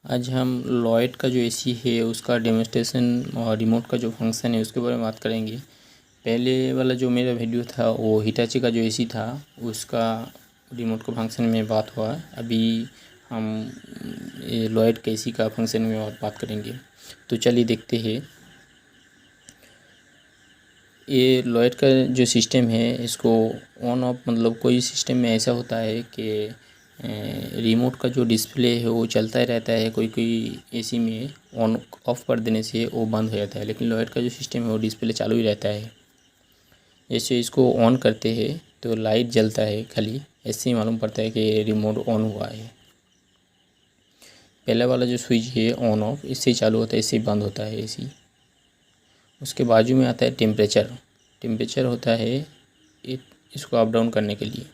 आज हम लॉयड का जो एसी है उसका डेमोस्ट्रेशन और रिमोट का जो फंक्शन है उसके बारे में बात करेंगे। पहले वाला जो मेरा वीडियो था वो हिटाची का जो एसी था उसका रिमोट का फंक्शन में बात हुआ। अभी हम ये लॉयड के एसी का फंक्शन में बात करेंगे। तो चलिए देखते हैं। ये लॉयड का जो सिस्टम है इसको ऑन ऑफ मतलब कोई सिस्टम में ऐसा होता है कि रिमोट का जो डिस्प्ले है वो चलता ही रहता है, कोई कोई एसी में ऑन ऑफ कर देने से वो बंद हो जाता है, लेकिन लॉयड का जो सिस्टम है वो डिस्प्ले चालू ही रहता है। जैसे इसको ऑन करते हैं तो लाइट जलता है, खाली ऐसे ही मालूम पड़ता है कि रिमोट ऑन हुआ है। पहले वाला जो स्विच है ऑन ऑफ इससे ही चालू होता है, इससे ही बंद होता है एसी। उसके बाजू में आता है टेम्परेचर। टेम्परेचर होता है इसको अप डाउन करने के लिए।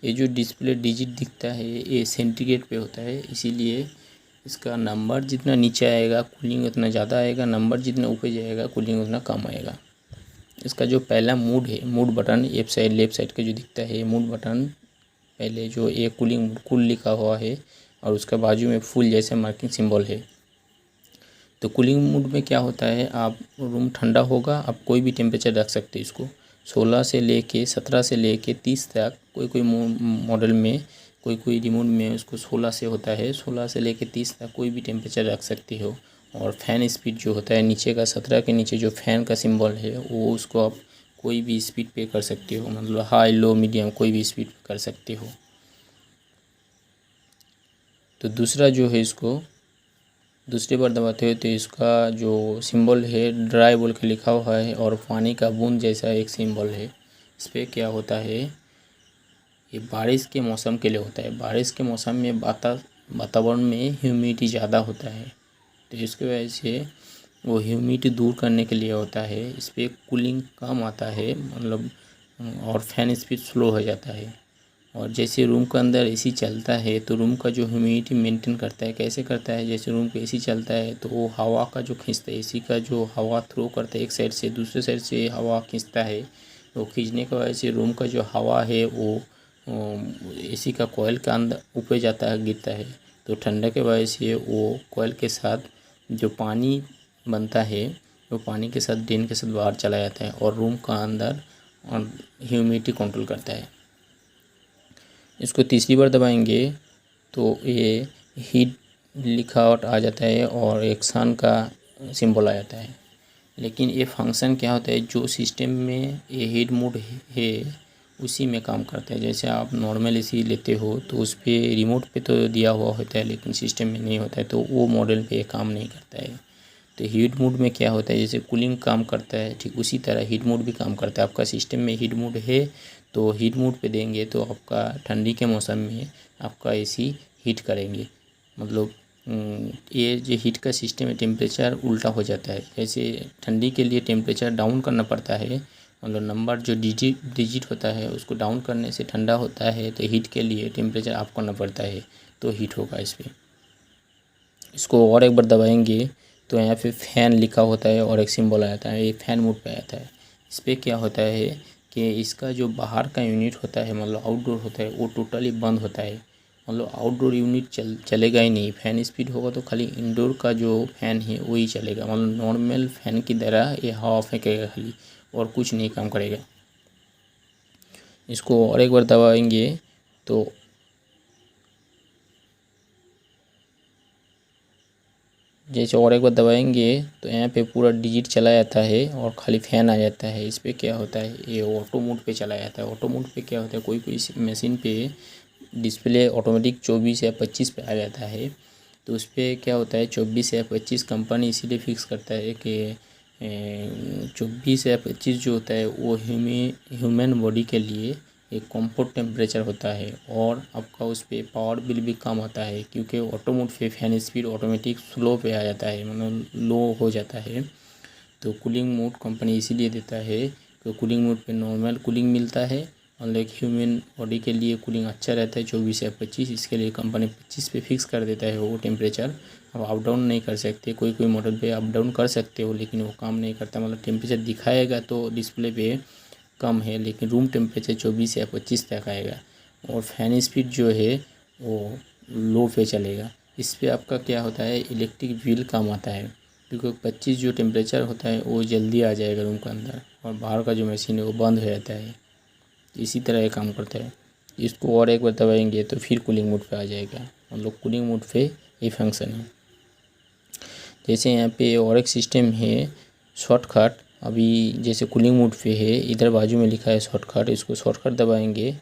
ये जो डिस्प्ले डिजिट दिखता है ये सेंटीग्रेड पे होता है, इसीलिए इसका नंबर जितना नीचे आएगा कूलिंग उतना ज़्यादा आएगा, नंबर जितना ऊपर जाएगा कूलिंग उतना कम आएगा। इसका जो पहला मूड है, मूड बटन लेफ्ट साइड का जो दिखता है मूड बटन, पहले जो एक कूलिंग कूल लिखा हुआ है और उसका बाजू में फुल जैसे मार्किंग सिंबल है। तो कूलिंग मोड में क्या होता है, आप रूम ठंडा होगा, आप कोई भी टेम्परेचर रख सकते हैं इसको। 16 से लेके 17 से लेके 30 तक, कोई मॉडल में कोई रिमोट में उसको 16 से होता है, 16 से लेके 30 तक कोई भी टेम्परेचर रख सकते हो। और फ़ैन स्पीड जो होता है नीचे का 17 के नीचे जो फ़ैन का सिंबल है वो उसको आप कोई भी स्पीड पे कर सकते हो, मतलब हाई लो मीडियम कोई भी स्पीड पे कर सकते हो। तो दूसरा जो है इसको दूसरी बार दबाते हो तो इसका जो सिंबल है ड्राई बोल के लिखा हुआ है और पानी का बूंद जैसा एक सिंबल है। इस पर क्या होता है, ये बारिश के मौसम के लिए होता है। बारिश के मौसम में वातावरण में ह्यूमिडिटी ज़्यादा होता है, तो इसकी वजह से वो ह्यूमिडिटी दूर करने के लिए होता है। इस पर कूलिंग कम आता है, मतलब और फैन स्पीड स्लो हो जाता है। और जैसे रूम के अंदर एसी चलता है तो रूम का जो ह्यूमिडिटी मेंटेन करता है, कैसे करता है, जैसे रूम पे एसी चलता है तो वो हवा का जो खींचता है, एसी का जो हवा थ्रो करता है एक साइड से दूसरे साइड से हवा खींचता है, तो खींचने की वजह से रूम का जो हवा है वो एसी का कॉइल के अंदर ऊपर जाता है, गिरता है। तो ठंडा के वजह से वो कॉइल के साथ जो पानी बनता है वो पानी के साथ ड्रेन के साथ बाहर चला जाता है और रूम का अंदर ह्यूमिडिटी कंट्रोल करता है। इसको तीसरी बार दबाएंगे तो ये हीट लिखा आउट आ जाता है और एक्शन का सिंबल आ जाता है। लेकिन ये फंक्शन क्या होता है, जो सिस्टम में ये हीट मोड है उसी में काम करता है। जैसे आप नॉर्मल एसी लेते हो तो उस पर रिमोट पे तो दिया हुआ होता है लेकिन सिस्टम में नहीं होता है, तो वो मॉडल पे काम नहीं करता है। तो हीट मोड में क्या होता है, जैसे कूलिंग काम करता है ठीक उसी तरह हीट मोड भी काम करता है। आपका सिस्टम में हीट मोड है तो हीट मोड पे देंगे तो आपका ठंडी के मौसम में आपका एसी हीट करेंगे। मतलब ये जो हीट का सिस्टम है टेम्परेचर उल्टा हो जाता है। जैसे ठंडी के लिए टेम्परेचर डाउन करना पड़ता है, मतलब नंबर जो डिजिट होता है उसको डाउन करने से ठंडा होता है, तो हीट के लिए टेम्परेचर अप करना पड़ता है तो हीट होगा इस पर। इसको और एक बार दबाएंगे तो यहाँ पे फ़ैन लिखा होता है और एक सिंबल आ जाता है, ये फ़ैन मोड पे आता है। इस पर क्या होता है कि इसका जो बाहर का यूनिट होता है, मतलब आउटडोर होता है, वो टोटली बंद होता है। मतलब आउटडोर यूनिट चलेगा ही नहीं। फ़ैन स्पीड होगा तो खाली इंडोर का जो फ़ैन है वही चलेगा, मतलब नॉर्मल फ़ैन की तरह ये हवा फेंकेगा खाली, और कुछ नहीं काम करेगा। इसको और एक बार दबाएंगे तो जैसे और एक बार दबाएंगे तो यहाँ पे पूरा डिजिट चला जाता है और खाली फ़ैन आ जाता है। इस पर क्या होता है, ये ऑटो मोड पे चला जाता है। ऑटो मोड पे क्या होता है, कोई कोई मशीन पे डिस्प्ले ऑटोमेटिक 24 या 25 पे आ जाता है। तो उस पर क्या होता है 24 या 25 कंपनी इसीलिए फिक्स करता है कि 24 या 25 जो होता है वो ह्यूमन बॉडी के लिए एक कंफर्ट टेम्परेचर होता है, और आपका उस पर पावर बिल भी कम आता है क्योंकि ऑटो मोड पे फैन स्पीड ऑटोमेटिक स्लो पे आ जाता है, मतलब लो हो जाता है। तो कूलिंग मोड कंपनी इसीलिए देता है कि कूलिंग मोड पे नॉर्मल कूलिंग मिलता है, और लाइक ह्यूमन बॉडी के लिए कूलिंग अच्छा रहता है 24 या 25। इसके लिए कंपनी 25 पे फिक्स कर देता है वो टेम्परेचर। अब अप डाउन नहीं कर सकते, कोई मॉडल पे अप डाउन कर सकते हो लेकिन वो काम नहीं करता। मतलब टेम्परेचर दिखाएगा तो डिस्प्ले पे कम है लेकिन रूम टेम्परेचर 24 या 25 तक आएगा, और फैन स्पीड जो है वो लो पे चलेगा। इस पे आपका क्या होता है, इलेक्ट्रिक बिल कम आता है, क्योंकि 25 जो टेम्परेचर होता है वो जल्दी आ जाएगा रूम के अंदर, और बाहर का जो मशीन है वो बंद हो जाता है। इसी तरह ये काम करता है। इसको और एक बार दबाएंगे तो फिर कूलिंग मोड पे आ जाएगा, मतलब कूलिंग मोड पे ये फंक्शन है। जैसे यहाँ पे और एक सिस्टम है शॉर्टकट, अभी जैसे कूलिंग मोड पे है, इधर बाजू में लिखा है शॉर्टकट, इसको शॉर्टकट दबाएंगे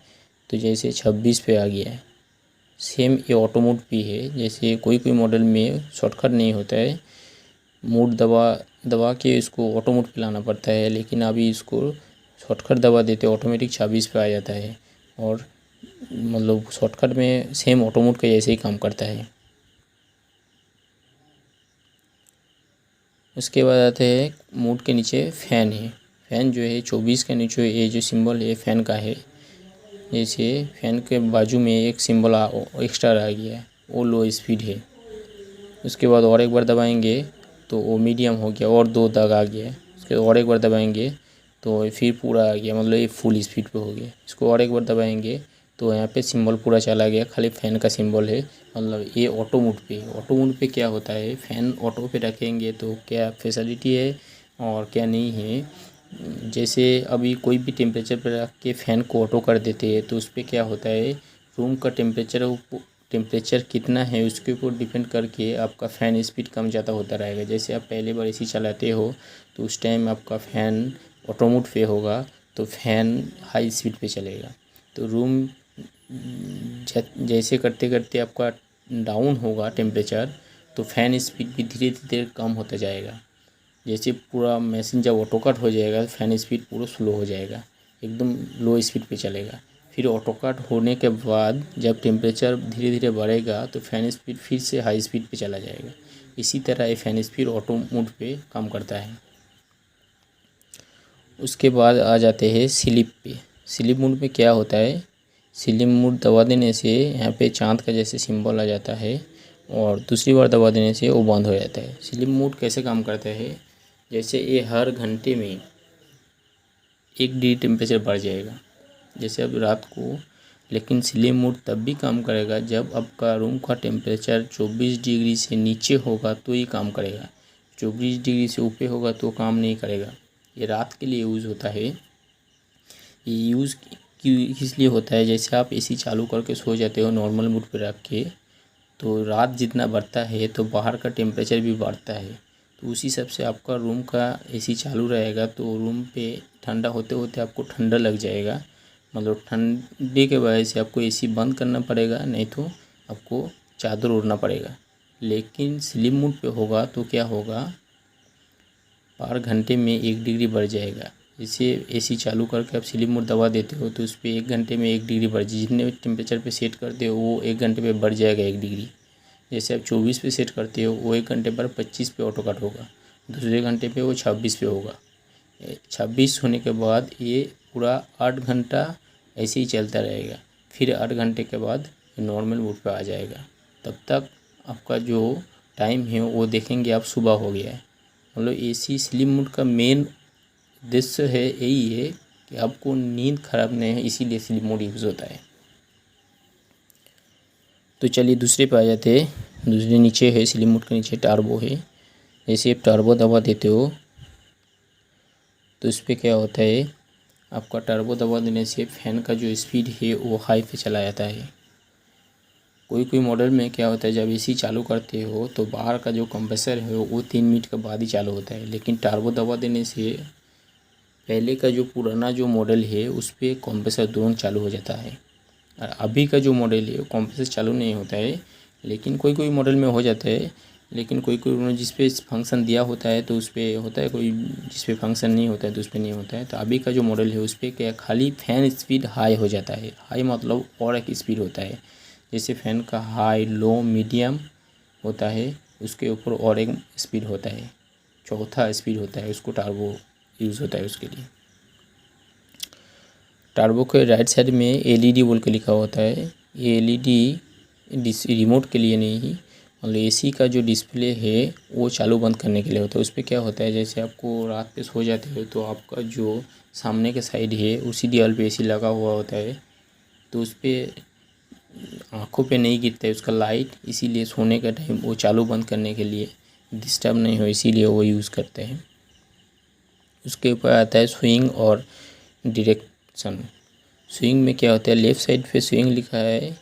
तो जैसे 26 पे आ गया है। सेम ये ऑटो मोड पे है, जैसे कोई कोई मॉडल में शॉर्टकट नहीं होता है, मोड दबा के इसको ऑटो मोड पे लाना पड़ता है, लेकिन अभी इसको शॉर्टकट दबा देते ऑटोमेटिक 26 पे आ जाता है, और मतलब शॉर्टकट में सेम ऑटो मोड का जैसे ही काम करता है। उसके बाद आते हैं मोड के नीचे फ़ैन है। फ़ैन जो है 24 के नीचे ये जो सिंबल है फ़ैन का है, जैसे फ़ैन के बाजू में एक सिंबल एक्स्ट्रा आ गया है, वो लो स्पीड है। उसके बाद और एक बार दबाएंगे तो वो मीडियम हो गया, और 2 दाग आ गया। उसके बाद और एक बार दबाएंगे तो फिर पूरा आ गया, मतलब ये फुल स्पीड पे हो गया। इसको और एक बार दबाएंगे तो यहाँ पे सिंबल पूरा चला गया, खाली फ़ैन का सिंबल है, मतलब ये ऑटो मोड पे। ऑटो मोड पे क्या होता है, फ़ैन ऑटो पे रखेंगे तो क्या फैसिलिटी है और क्या नहीं है। जैसे अभी कोई भी टेम्परेचर पर रख के फ़ैन को ऑटो कर देते हैं तो उस पर क्या होता है, रूम का टेम्परेचर कितना है उसके ऊपर डिपेंड करके आपका फ़ैन स्पीड कम ज़्यादा होता रहेगा। जैसे आप पहले बार एसी चलाते हो तो उस टाइम आपका फ़ैन ऑटो मोड पे होगा तो फ़ैन हाई स्पीड पे चलेगा, तो रूम जैसे करते करते आपका डाउन होगा टेम्परेचर तो फ़ैन स्पीड भी धीरे धीरे कम होता जाएगा। जैसे पूरा मशीन जब ऑटो कट हो जाएगा फ़ैन स्पीड पूरा स्लो हो जाएगा, एकदम लो स्पीड पे चलेगा। फिर ऑटो कट होने के बाद जब टेम्परेचर धीरे धीरे बढ़ेगा तो फ़ैन स्पीड फिर से हाई स्पीड पे चला जाएगा। इसी तरह ये फ़ैन स्पीड ऑटो मोड पे काम करता है। उसके बाद आ जाते हैं स्लीप पे। स्लीप मोड में क्या होता है, स्लीप मोड दबा देने से यहाँ पे चाँद का जैसे सिंबल आ जाता है, और दूसरी बार दबा देने से वो बंद हो जाता है। स्लीप मोड कैसे काम करता है, जैसे ये हर घंटे में 1 डिग्री टेम्परेचर बढ़ जाएगा, जैसे अब रात को। लेकिन स्लीप मोड तब भी काम करेगा जब आपका रूम का टेम्परेचर 24 डिग्री से नीचे होगा तो ये काम करेगा, 24 डिग्री से ऊपर होगा तो काम नहीं करेगा। ये रात के लिए यूज़ होता है। ये यूज़ किस लिए होता है, जैसे आप एसी चालू करके सो जाते हो नॉर्मल मोड पे रख के, तो रात जितना बढ़ता है तो बाहर का टेम्परेचर भी बढ़ता है, तो उसी हिसाब से आपका रूम का एसी चालू रहेगा तो रूम पे ठंडा होते होते आपको ठंडा लग जाएगा, मतलब ठंडे के वजह से आपको एसी बंद करना पड़ेगा, नहीं तो आपको चादर ओढ़ना पड़ेगा। लेकिन स्लीप मोड पे होगा तो क्या होगा, हर घंटे में 1 डिग्री बढ़ जाएगा। जैसे एसी चालू करके आप स्लीप मोड दबा देते हो तो उस पर 1 घंटे में 1 डिग्री बढ़ जाए, जितने टेम्परेचर पे सेट करते हो वो 1 घंटे पे बढ़ जाएगा 1 डिग्री। जैसे आप 24 पे सेट करते हो वो 1 घंटे पर 25 पे ऑटो कट होगा, दूसरे घंटे पे वो 26 पे होगा। 26 होने के बाद ये पूरा 8 घंटा ऐसे ही चलता रहेगा, फिर 8 घंटे के बाद नॉर्मल मोड पे आ जाएगा। तब तक आपका जो टाइम है वो देखेंगे आप सुबह हो गया है। मतलब एसी स्लीप मोड का मेन उद्देश्य है यही है कि आपको नींद खराब नहीं है, इसीलिए स्लीप मोड यूज़ होता है। तो चलिए दूसरे पे आ जाते हैं। दूसरे नीचे है स्लीप मोड के नीचे टर्बो है। जैसे आप टर्बो दबा देते हो तो इस पर क्या होता है, आपका टर्बो दबा देने से फ़ैन का जो स्पीड है वो हाई पे चला जाता है। कोई कोई मॉडल में क्या होता है, जब एसी चालू करते हो तो बाहर का जो कंप्रेसर है वो 3 मिनट के बाद ही चालू होता है, लेकिन टर्बो दबा देने से पहले का जो पुराना जो मॉडल है उस पर कंप्रेसर तुरंत चालू हो जाता है, और अभी का जो मॉडल है वो कंप्रेसर चालू नहीं होता है, लेकिन कोई कोई मॉडल में हो जाता है। लेकिन कोई कोई जिस पे फंक्शन दिया होता है तो उस पर होता है, कोई जिस पे फंक्शन नहीं होता है तो उस पर नहीं होता है। तो अभी का जो मॉडल है उस पर क्या खाली फ़ैन स्पीड हाई हो जाता है, हाई मतलब और एक स्पीड होता है। जैसे फ़ैन का हाई लो मीडियम होता है, उसके ऊपर और एक स्पीड होता है, चौथा स्पीड होता है, उसको टर्बो यूज़ होता है उसके लिए। टर्बो के राइट साइड में एलईडी बोल के लिखा होता है। ये एलईडी रिमोट के लिए नहीं, मतलब एसी का जो डिस्प्ले है वो चालू बंद करने के लिए होता है। उस पर क्या होता है, जैसे आपको रात पे सो जाते हो तो आपका जो सामने के साइड है उसी दीवार पे एसी लगा हुआ होता है, तो उस पर आँखों पे नहीं गिरता है उसका लाइट, इसीलिए सोने का टाइम वो चालू बंद करने के लिए डिस्टर्ब नहीं हो, इसीलिए वो यूज़ करते हैं। उसके ऊपर आता है स्विंग और डायरेक्शन। स्विंग में क्या होता है, लेफ़्ट साइड पे स्विंग लिखा है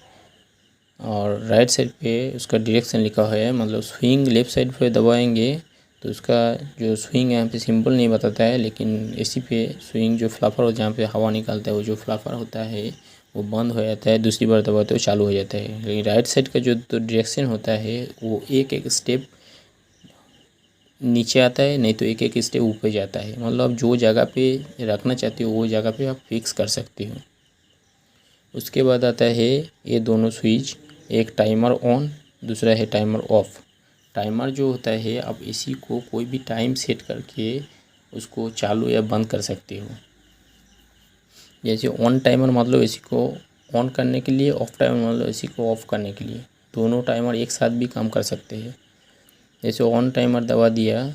और राइट साइड पे उसका डायरेक्शन लिखा हुआ है। मतलब स्विंग लेफ़्ट साइड पे दबाएंगे तो उसका जो स्विंग यहाँ पे सिंबल नहीं बताता है, लेकिन इसी पे स्विंग जो फ्लापर हो जहाँ पे हवा निकालता है वो जो फ्लापर होता है वो बंद हो जाता है, दूसरी बार दबाते हो चालू हो जाता है। लेकिन राइट साइड का जो तो डायरेक्शन होता है वो एक एक स्टेप नीचे आता है, नहीं तो एक एक स्टेप ऊपर जाता है। मतलब आप जो जगह पे रखना चाहते हो वो जगह पे आप फिक्स कर सकते हो। उसके बाद आता है ये दोनों स्विच, एक टाइमर ऑन, दूसरा है टाइमर ऑफ। टाइमर जो होता है आप इसी को कोई भी टाइम सेट करके उसको चालू या बंद कर सकते हो। जैसे ऑन टाइमर मतलब इसी को ऑन करने के लिए, ऑफ टाइमर मतलब इसी को ऑफ करने के लिए। दोनों टाइमर एक साथ भी काम कर सकते हैं। जैसे ऑन टाइमर दबा दिया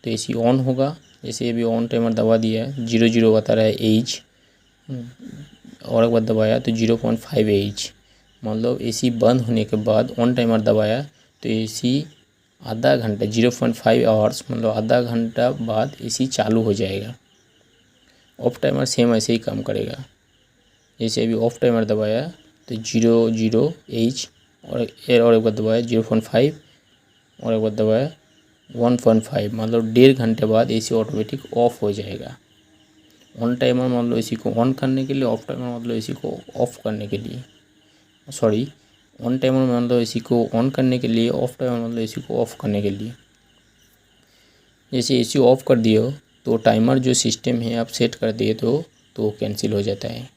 तो एसी ऑन होगा। जैसे अभी ऑन टाइमर दबा दिया 00 बता रहा है एज, और एक बार दबाया तो 0.5 एज। मतलब एसी बंद होने के बाद ऑन टाइमर दबाया तो एसी आधा घंटा 0.5 आवर्स मतलब आधा घंटा बाद एसी चालू हो जाएगा। ऑफ टाइमर सेम ऐसे ही काम करेगा। जैसे अभी ऑफ टाइमर दबाया तो 00 एज, और एक बार दबाया 0.5, और एक बार दबाया 1.5, मतलब 1.5 घंटे बाद एसी ऑटोमेटिक ऑफ हो जाएगा। ऑन टाइमर मतलब इसी को ऑन करने के लिए, ऑफ टाइमर मतलब इसी को ऑफ करने के लिए। सॉरी, ऑन टाइमर मतलब इसी को ऑन करने के लिए, ऑफ टाइमर मतलब इसी को ऑफ करने के लिए। जैसे एसी ऑफ कर दिए हो तो टाइमर जो सिस्टम है आप सेट कर दिए तो कैंसिल हो जाता है।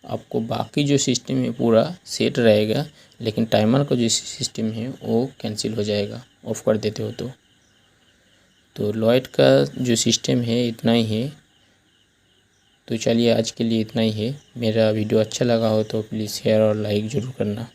आपको बाकी जो सिस्टम है पूरा सेट रहेगा, लेकिन टाइमर का जो सिस्टम है वो कैंसिल हो जाएगा ऑफ़ कर देते हो तो लॉयड का जो सिस्टम है इतना ही है। तो चलिए आज के लिए इतना ही है। मेरा वीडियो अच्छा लगा हो तो प्लीज़ शेयर और लाइक ज़रूर करना।